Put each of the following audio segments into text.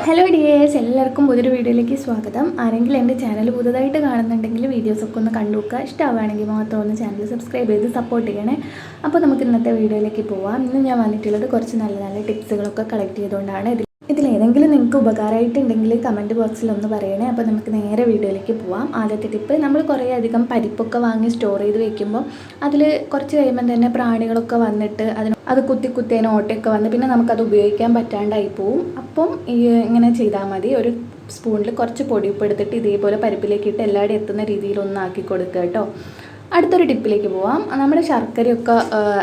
Hello dears, എല്ലാവർക്കും പുതിയൊരു വീഡിയോയിലേക്ക് സ്വാഗതം. ആരെങ്കിലും എൻ്റെ ചാനൽ പുതുതായിട്ട് കാണുന്നുണ്ടെങ്കിൽ വീഡിയോസൊക്കെ ഒന്ന് കണ്ടു നോക്കുക. ഇഷ്ടമാവുകയാണെങ്കിൽ മാത്രം ഒന്ന് ചാനൽ സബ്സ്ക്രൈബ് ചെയ്ത് സപ്പോർട്ട് ചെയ്യണേ. അപ്പോൾ നമുക്ക് ഇന്നത്തെ വീഡിയോയിലേക്ക് പോവാം. ഇന്ന് ഞാൻ വന്നിട്ടുള്ളത് കുറച്ച് നല്ല നല്ല ടിപ്സുകളൊക്കെ കളക്ട് ചെയ്തുകൊണ്ടാണ്. ഇതിലേതെങ്കിലും നിങ്ങൾക്ക് ഉപകാരമായിട്ടുണ്ടെങ്കിൽ കമൻറ്റ് ബോക്സിൽ ഒന്ന് പറയണേ. അപ്പോൾ നമുക്ക് നേരെ വീഡിയോയിലേക്ക് പോവാം. ആദ്യത്തെ ടിപ്പ്, നമ്മൾ കുറേ അധികം പരിപ്പൊക്കെ വാങ്ങി സ്റ്റോർ ചെയ്ത് വെക്കുമ്പോൾ അതിൽ കുറച്ച് കഴിയുമ്പം തന്നെ പ്രാണികളൊക്കെ വന്നിട്ട് അത് കുത്തിയേനെ ഓട്ടയൊക്കെ വന്ന് പിന്നെ നമുക്കത് ഉപയോഗിക്കാൻ പറ്റാണ്ടായി പോവും. അപ്പം ഇങ്ങനെ ചെയ്താൽ മതി. ഒരു സ്പൂണിൽ കുറച്ച് പൊടിയുപ്പ് എടുത്തിട്ട് ഇതേപോലെ പരിപ്പിലേക്ക് ഇട്ട് എല്ലാവരും എത്തുന്ന രീതിയിൽ ഒന്ന് ആക്കി കൊടുക്കുക കേട്ടോ. അടുത്തൊരു ടിപ്പിലേക്ക് പോവാം. നമ്മുടെ ശർക്കരയൊക്കെ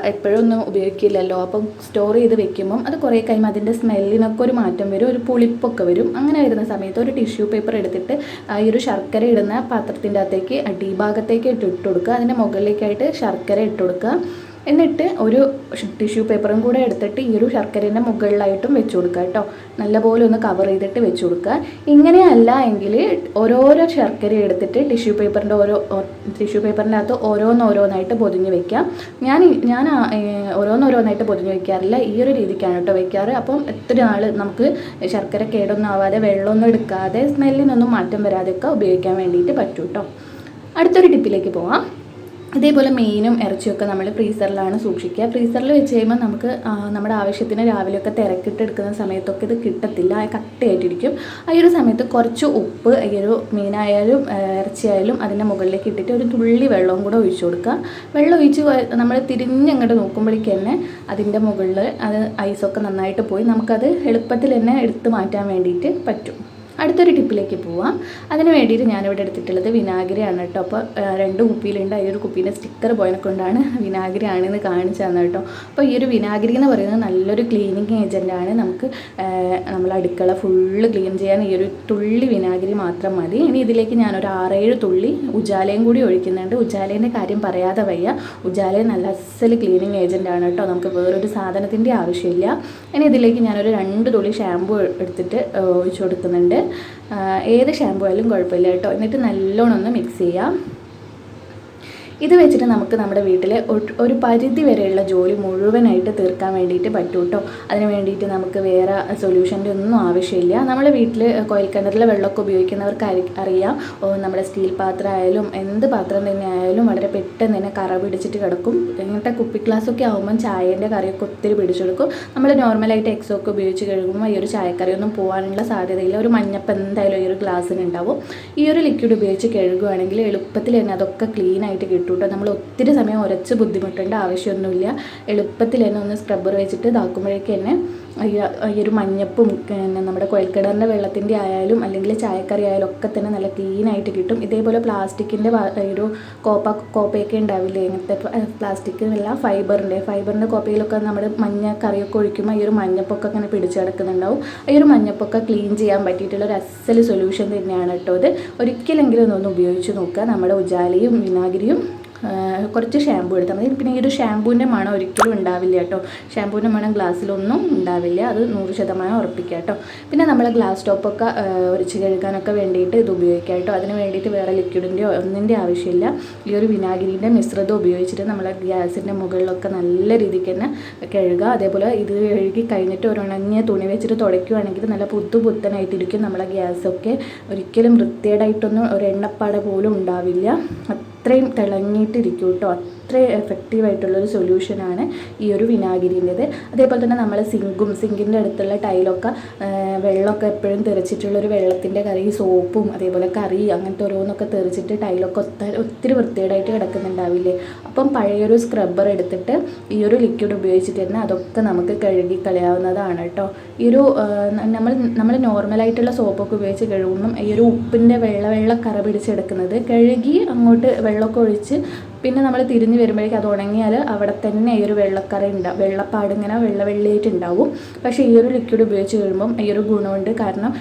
എപ്പോഴും ഒന്നും ഉപയോഗിക്കില്ലല്ലോ. അപ്പം സ്റ്റോർ ചെയ്ത് വെക്കുമ്പം അത് കുറേ കഴിയുമ്പോൾ അതിൻ്റെ സ്മെല്ലിനൊക്കെ ഒരു മാറ്റം വരും, ഒരു പുളിപ്പൊക്കെ വരും. അങ്ങനെ വരുന്ന സമയത്ത് ഒരു ടിഷ്യൂ പേപ്പർ എടുത്തിട്ട് ഈ ഒരു ശർക്കര ഇടുന്ന പാത്രത്തിൻ്റെ അകത്തേക്ക് അടിഭാഗത്തേക്ക് ഇട്ട് കൊടുക്കുക. അതിൻ്റെ മുകളിലേക്കായിട്ട് ശർക്കര ഇട്ട് കൊടുക്കുക. എന്നിട്ട് ഒരു ടിഷ്യൂ പേപ്പറും കൂടെ എടുത്തിട്ട് ഈ ഒരു ശർക്കരേൻ്റെ മുകളിലായിട്ടും വെച്ച് കൊടുക്കുക കേട്ടോ. നല്ലപോലെ ഒന്ന് കവർ ചെയ്തിട്ട് വെച്ച് കൊടുക്കുക. ഇങ്ങനെയല്ല എങ്കിൽ ഓരോരോ ശർക്കര എടുത്തിട്ട് ടിഷ്യൂ പേപ്പറിൻ്റെ അകത്ത് ഓരോന്നോരോന്നായിട്ട് പൊതിഞ്ഞ് വെക്കാം. ഞാൻ ഓരോന്നോരോന്നായിട്ട് പൊതിഞ്ഞ് വെക്കാറില്ല, ഈ ഒരു രീതിക്കാണ് കേട്ടോ വെക്കാറ്. അപ്പം എത്ര നാൾ നമുക്ക് ശർക്കര കേടൊന്നും ആവാതെ വെള്ളമൊന്നും എടുക്കാതെ സ്മെല്ലിനൊന്നും മാറ്റം വരാതെയൊക്കെ ഉപയോഗിക്കാൻ വേണ്ടിയിട്ട് പറ്റും കേട്ടോ. അടുത്തൊരു ടിപ്പിലേക്ക് പോവാം. ഇതേപോലെ മീനും ഇറച്ചിയൊക്കെ നമ്മൾ ഫ്രീസറിലാണ് സൂക്ഷിക്കുക. ഫ്രീസറിൽ വെച്ച് കഴിയുമ്പോൾ നമുക്ക് നമ്മുടെ ആവശ്യത്തിന് രാവിലെയൊക്കെ തിരക്കിട്ടെടുക്കുന്ന സമയത്തൊക്കെ ഇത് കിട്ടത്തില്ല, കട്ടയായിട്ടിരിക്കും. ഈ ഒരു സമയത്ത് കുറച്ച് ഉപ്പ് ഈ ഒരു മീനായാലും ഇറച്ചിയായാലും അതിൻ്റെ മുകളിലേക്ക് ഇട്ടിട്ട് ഒരു തുള്ളി വെള്ളവും കൂടെ ഒഴിച്ചു കൊടുക്കുക. വെള്ളം ഒഴിച്ച് നമ്മൾ തിരിഞ്ഞങ്ങോട്ട് നോക്കുമ്പോഴേക്ക് തന്നെ അതിൻ്റെ മുകളിൽ അത് ഐസൊക്കെ നന്നായിട്ട് പോയി നമുക്കത് എളുപ്പത്തിൽ തന്നെ എടുത്ത് മാറ്റാൻ വേണ്ടിയിട്ട് പറ്റും. അടുത്തൊരു ടിപ്പിലേക്ക് പോവാം. അതിന് വേണ്ടിയിട്ട് ഞാനിവിടെ എടുത്തിട്ടുള്ളത് വിനാഗിരിയാണ് കേട്ടോ. അപ്പോൾ 2 കുപ്പിയിലുണ്ട്. ഈ ഒരു കുപ്പീൻ്റെ സ്റ്റിക്കർ പോയതിനെ കൊണ്ടാണ് വിനാഗിരി ആണെന്ന് കാണിച്ചു തന്നെ കേട്ടോ. അപ്പോൾ ഈ ഒരു വിനാഗിരി എന്ന് പറയുന്നത് നല്ലൊരു ക്ലീനിങ് ഏജൻറ്റാണ്. നമുക്ക് നമ്മൾ അടുക്കള ഫുള്ള് ക്ലീൻ ചെയ്യാൻ ഈ ഒരു തുള്ളി വിനാഗിരി മാത്രം മതി. ഇനി ഇതിലേക്ക് ഞാനൊരു 6-7 തുള്ളി ഉജാലയും കൂടി ഒഴിക്കുന്നുണ്ട്. ഉജാലേൻ്റെ കാര്യം പറയാതെ വയ്യ. ഉജാല നല്ല അസൽ ക്ലീനിങ് ഏജൻറ്റാണ് കേട്ടോ. നമുക്ക് വേറൊരു സാധനത്തിൻ്റെ ആവശ്യമില്ല. ഇനി ഇതിലേക്ക് ഞാനൊരു 2 തുള്ളി ഷാമ്പു എടുത്തിട്ട് ഒഴിച്ചു കൊടുക്കുന്നുണ്ട്. ഏത് ഷാമ്പു ആയാലും കുഴപ്പമില്ല കേട്ടോ. എന്നിട്ട് നല്ലോണം ഒന്ന് മിക്സ് ചെയ്യാം. ഇത് വെച്ചിട്ട് നമുക്ക് നമ്മുടെ വീട്ടിലെ ഒരു പരിധി വരെയുള്ള ജോലി മുഴുവനായിട്ട് തീർക്കാൻ വേണ്ടിയിട്ട് പറ്റും കേട്ടോ. അതിന് വേണ്ടിയിട്ട് നമുക്ക് വേറെ സൊല്യൂഷൻ്റെ ഒന്നും ആവശ്യമില്ല. നമ്മുടെ വീട്ടിൽ കുഴൽക്കിണറിലെ വെള്ളമൊക്കെ ഉപയോഗിക്കുന്നവർക്ക് അറിയാം, നമ്മുടെ സ്റ്റീൽ പാത്രം ആയാലും എന്ത് പാത്രം തന്നെ ആയാലും വളരെ പെട്ടെന്ന് തന്നെ കറ പിടിച്ചിട്ട് കിടക്കും. ഇങ്ങനത്തെ കുപ്പി ഗ്ലാസ്സൊക്കെ ആകുമ്പം ചായേൻ്റെ കറിയൊക്കെ ഒത്തിരി പിടിച്ചെടുക്കും. നമ്മൾ നോർമലായിട്ട് എക്സൊക്കെ ഉപയോഗിച്ച് കഴുകുമ്പോൾ ഈ ഒരു ചായക്കറിയൊന്നും പോകാനുള്ള സാധ്യതയില്ല. ഒരു മഞ്ഞപ്പ് എന്തായാലും ഈ ഒരു ഗ്ലാസ്സിനുണ്ടാവും. ഈ ഒരു ലിക്വിഡ് ഉപയോഗിച്ച് കഴുകുകയാണെങ്കിൽ എളുപ്പത്തിൽ തന്നെ അതൊക്കെ ക്ലീനായിട്ട് കിട്ടും. നമ്മൾ ഒത്തിരി സമയം ഉരച്ച് ബുദ്ധിമുട്ടേണ്ട ആവശ്യമൊന്നുമില്ല. എളുപ്പത്തിൽ തന്നെ ഒന്ന് സ്ക്രബ്ബർ വെച്ചിട്ട് ഇതാക്കുമ്പോഴേക്ക് തന്നെ ഈ ഒരു മഞ്ഞപ്പും നമ്മുടെ കുഴൽക്കിണറിൻ്റെ വെള്ളത്തിൻ്റെ ആയാലും അല്ലെങ്കിൽ ചായക്കറി ആയാലും ഒക്കെ തന്നെ നല്ല ക്ലീനായിട്ട് കിട്ടും. ഇതേപോലെ പ്ലാസ്റ്റിക്കിൻ്റെ ഒരു കോപ്പയൊക്കെ ഉണ്ടാവില്ലേ, ഇങ്ങനത്തെ പ്ലാസ്റ്റിക്കിനല്ല ഫൈബറിൻ്റെ കോപ്പയിലൊക്കെ നമ്മുടെ മഞ്ഞ കറിയൊക്കെ ഒഴിക്കുമ്പോൾ ഈ ഒരു മഞ്ഞപ്പൊക്കെ അങ്ങനെ പിടിച്ച് കിടക്കുന്നുണ്ടാവും. ഈ ഒരു മഞ്ഞപ്പൊക്കെ ക്ലീൻ ചെയ്യാൻ പറ്റിയിട്ടുള്ള ഒരു അസൽ സൊല്യൂഷൻ തന്നെയാണ് കേട്ടോ ഇത്. ഒരിക്കലെങ്കിലും ഒന്ന് ഉപയോഗിച്ച് നോക്കുക. നമ്മുടെ ഉജാലയും വിനാഗിരിയും കുറച്ച് ഷാമ്പു എടുത്താൽ മതി. പിന്നെ ഈ ഒരു ഷാമ്പൂവിൻ്റെ മണം ഒരിക്കലും ഉണ്ടാവില്ല കേട്ടോ. ഷാമ്പൂവിൻ്റെ മണം ഗ്ലാസ്സിലൊന്നും ഉണ്ടാവില്ല, അത് 100% ഉറപ്പിക്കുക കേട്ടോ. പിന്നെ നമ്മൾ ഗ്ലാസ് ടോപ്പൊക്കെ ഉരച്ച് കഴുകാനൊക്കെ വേണ്ടിയിട്ട് ഇത് ഉപയോഗിക്കാം കേട്ടോ. അതിന് വേണ്ടിയിട്ട് വേറെ ലിക്വിഡിൻ്റെ ഒന്നിൻ്റെ ആവശ്യമില്ല. ഈ ഒരു വിനാഗിരിൻ്റെ മിശ്രിതം ഉപയോഗിച്ചിട്ട് നമ്മൾ ഗ്യാസിൻ്റെ മുകളിലൊക്കെ നല്ല രീതിക്ക് തന്നെ കഴുകുക. അതേപോലെ ഇത് കഴുകി കഴിഞ്ഞിട്ട് ഒരു ഉണങ്ങിയ തുണി വെച്ചിട്ട് തുടയ്ക്കുകയാണെങ്കിൽ നല്ല പുത്തനായിട്ടിരിക്കും നമ്മളെ ഗ്യാസൊക്കെ. ഒരിക്കലും വൃത്തികേടായിട്ടൊന്നും ഒരു എണ്ണപ്പാട പോലും ഉണ്ടാവില്ല. അത്രയും തിളങ്ങിയിട്ടിരിക്കും കേട്ടോ. അത്രയും എഫക്റ്റീവായിട്ടുള്ളൊരു സൊല്യൂഷനാണ് ഈ ഒരു വിനാഗിരിൻ്റെത്. അതേപോലെ തന്നെ നമ്മൾ സിങ്കിൻ്റെ അടുത്തുള്ള ടൈലൊക്കെ വെള്ളമൊക്കെ എപ്പോഴും തെറിച്ചിട്ടുള്ളൊരു വെള്ളത്തിൻ്റെ കറി, സോപ്പും അതേപോലെ കറി അങ്ങനത്തെ ഓരോന്നൊക്കെ തെറിച്ചിട്ട് ടൈലൊക്കെ ഒത്തിരി വൃത്തികേടായിട്ട് കിടക്കുന്നുണ്ടാവില്ലേ. അപ്പം പഴയൊരു സ്ക്രബ്ബർ എടുത്തിട്ട് ഈ ഒരു ലിക്വിഡ് ഉപയോഗിച്ചിട്ട് തന്നെ അതൊക്കെ നമുക്ക് കഴുകി കളയാവുന്നതാണ് കേട്ടോ. ഈ ഒരു നമ്മൾ നോർമലായിട്ടുള്ള സോപ്പൊക്കെ ഉപയോഗിച്ച് കഴുകുമ്പം ഈ ഒരു ഉപ്പിൻ്റെ വെള്ള കറ പിടിച്ചെടുക്കുന്നത് കഴുകി അങ്ങോട്ട് വെള്ളമൊക്കെ ഒഴിച്ച് പിന്നെ നമ്മൾ തിരിഞ്ഞ് വരുമ്പോഴേക്കും അത് ഉണങ്ങിയാൽ അവിടെ തന്നെ ഈ ഒരു വെള്ളക്കറ വെള്ളപ്പാട് ഇങ്ങനെ വെള്ളയായിട്ടുണ്ടാവും. പക്ഷേ ഈ ഒരു ലിക്വിഡ് ഉപയോഗിച്ച് കഴിയുമ്പം ഈ ഒരു ഗുണമുണ്ട്. കാരണം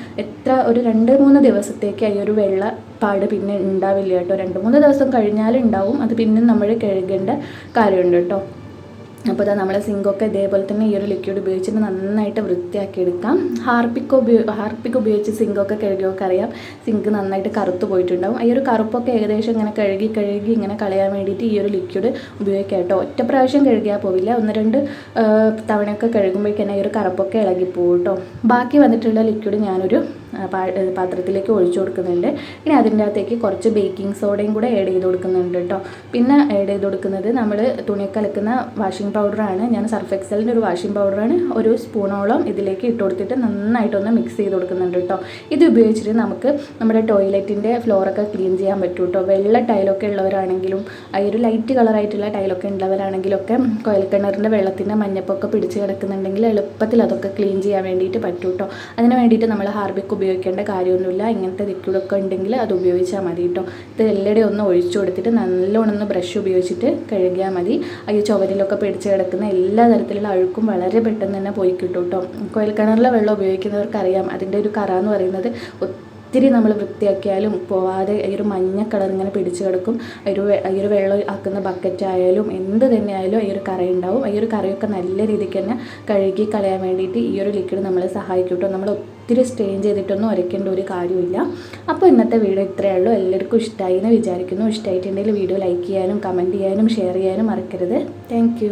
ഒരു 2-3 ദിവസത്തേക്ക് ഈ ഒരു വെള്ളപ്പാട് പിന്നെ ഉണ്ടാവില്ല കേട്ടോ. 2-3 ദിവസം കഴിഞ്ഞാലുണ്ടാവും, അത് പിന്നെ നമ്മൾ കഴുകേണ്ട കാര്യമുണ്ട് കേട്ടോ. അപ്പോൾ ഇതാ നമ്മളെ സിങ്കൊക്കെ ഇതേപോലെ തന്നെ ഈ ഒരു ലിക്വിഡ് ഉപയോഗിച്ചിട്ട് നന്നായിട്ട് വൃത്തിയാക്കി എടുക്കാം. ഹാർപ്പിക്ക് ഉപയോഗിച്ച് സിങ്കൊക്കെ കഴുകിയൊക്കെ അറിയാം, സിങ്ക് നന്നായിട്ട് കറുത്ത് പോയിട്ടുണ്ടാവും. ഈ ഒരു കറുപ്പൊക്കെ ഏകദേശം ഇങ്ങനെ കഴുകി ഇങ്ങനെ കളയാൻ വേണ്ടിയിട്ട് ഈ ഒരു ലിക്വിഡ് ഉപയോഗിക്കാം കേട്ടോ. ഒറ്റ പ്രാവശ്യം കഴുകിയാൽ പോവില്ല, 1-2 തവണയൊക്കെ കഴുകുമ്പോഴേക്കന്നെ ഈ ഒരു കറുപ്പൊക്കെ ഇളകിപ്പോവും കേട്ടോ. ബാക്കി വന്നിട്ടുള്ള ലിക്വിഡ് ഞാനൊരു പാത്രത്തിലേക്ക് ഒഴിച്ചു കൊടുക്കുന്നുണ്ട്. ഇനി അതിൻ്റെ അകത്തേക്ക് കുറച്ച് ബേക്കിംഗ് സോഡയും കൂടെ ആഡ് ചെയ്ത് കൊടുക്കുന്നുണ്ട് കേട്ടോ. പിന്നെ ആഡ് ചെയ്ത് കൊടുക്കുന്നത് നമ്മൾ തുണിയൊക്കെ അലക്കുന്ന വാഷിംഗ് പൗഡറാണ്. ഞാൻ സർഫ് എക്സലിൻ്റെ ഒരു വാഷിംഗ് പൗഡറാണ്. ഒരു സ്പൂണോളം ഇതിലേക്ക് ഇട്ട് കൊടുത്തിട്ട് നന്നായിട്ടൊന്ന് മിക്സ് ചെയ്ത് കൊടുക്കുന്നുണ്ട് കേട്ടോ. ഇത് ഉപയോഗിച്ചിട്ട് നമുക്ക് നമ്മുടെ ടോയ്ലറ്റിൻ്റെ ഫ്ലോറൊക്കെ ക്ലീൻ ചെയ്യാൻ പറ്റും കേട്ടോ. വെള്ള ടൈലൊക്കെ ഉള്ളവരാണെങ്കിലും ഈ ഒരു ലൈറ്റ് കളറായിട്ടുള്ള ടൈലൊക്കെ ഉള്ളവരാണെങ്കിലൊക്കെ കുഴൽക്കിണറിൻ്റെ വെള്ളത്തിൻ്റെ മഞ്ഞപ്പൊക്കെ പിടിച്ച് കിടക്കുന്നുണ്ടെങ്കിൽ എളുപ്പത്തിൽ അതൊക്കെ ക്ലീൻ ചെയ്യാൻ വേണ്ടിയിട്ട് പറ്റും കേട്ടോ. അതിന് വേണ്ടിയിട്ട് നമ്മൾ ഹാർബിക് ഉപയോഗിക്കേണ്ട കാര്യമൊന്നുമില്ല. ഇങ്ങനത്തെ ലിക്വിഡൊക്കെ ഉണ്ടെങ്കിൽ അത് ഉപയോഗിച്ചാൽ മതി കേട്ടോ. ഇത് എല്ലായിടെയും ഒന്ന് ഒഴിച്ചു കൊടുത്തിട്ട് നല്ലോണം ഒന്ന് ബ്രഷ് ഉപയോഗിച്ചിട്ട് കഴുകിയാൽ മതി. ഈ ചുവരിലൊക്കെ പിടിച്ച് കിടക്കുന്ന എല്ലാ തരത്തിലുള്ള അഴുക്കും വളരെ പെട്ടെന്ന് തന്നെ പോയി കിട്ടും കേട്ടോ. കുഴൽക്കിണറിലെ വെള്ളം ഉപയോഗിക്കുന്നവർക്കറിയാം അതിൻ്റെ ഒരു കറ എന്ന് പറയുന്നത് ഒത്തിരി നമ്മൾ വൃത്തിയാക്കിയാലും പോവാതെ ഈ ഒരു മഞ്ഞ കളർ ഇങ്ങനെ പിടിച്ച് കിടക്കും. ഈ ഒരു വെള്ളം ആക്കുന്ന ബക്കറ്റ് ആയാലും എന്ത് തന്നെ ആയാലും ഈ ഒരു കറയുണ്ടാവും. ഈ ഒരു കറയൊക്കെ നല്ല രീതിക്ക് തന്നെ കഴുകി കളയാൻ വേണ്ടിയിട്ട് ഈ ഒരു ലിക്വിഡ് നമ്മളെ സഹായിക്കും കേട്ടോ. നമ്മൾ ഒത്തിരി സ്ട്രെയിൻ ചെയ്തിട്ടൊന്നും ഉരയ്ക്കേണ്ട ഒരു കാര്യമില്ല. അപ്പോൾ ഇന്നത്തെ വീഡിയോ ഇത്രയേ ഉള്ളൂ. എല്ലാവർക്കും ഇഷ്ടമായി എന്ന് വിചാരിക്കുന്നു. ഇഷ്ടമായിട്ടുണ്ടെങ്കിൽ വീഡിയോ ലൈക്ക് ചെയ്യാനും കമൻറ്റ് ചെയ്യാനും ഷെയർ ചെയ്യാനും മറക്കരുത്. താങ്ക്